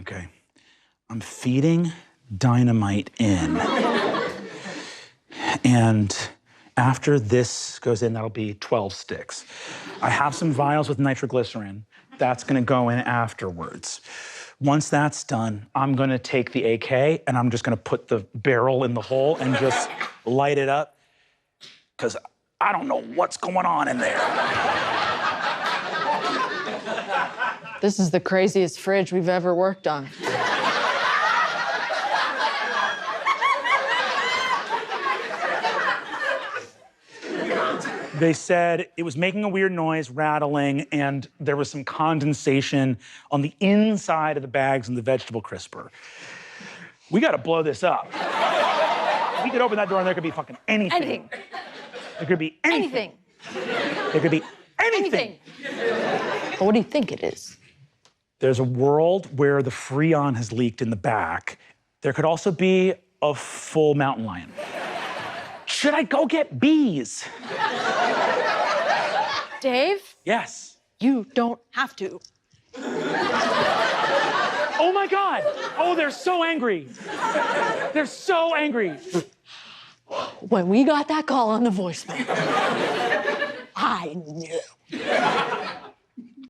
Okay. I'm feeding dynamite in. And after this goes in, that'll be 12 sticks. I have some vials with nitroglycerin. That's gonna go in afterwards. Once that's done, I'm gonna take the AK and I'm just gonna put the barrel in the hole and just light it up, because I don't know what's going on in there. This is the craziest fridge we've ever worked on. They said it was making a weird noise, rattling, and there was some condensation on the inside of the bags in the vegetable crisper. We gotta blow this up. We could open that door and there could be fucking anything. Anything. There could be anything. Anything. There could be anything. What do you think it is? There's a world where the Freon has leaked in the back. There could also be a full mountain lion. Should I go get bees? Dave, Yes. you don't have to. Oh my God. Oh, they're so angry. They're so angry. When we got that call on the voicemail, I knew.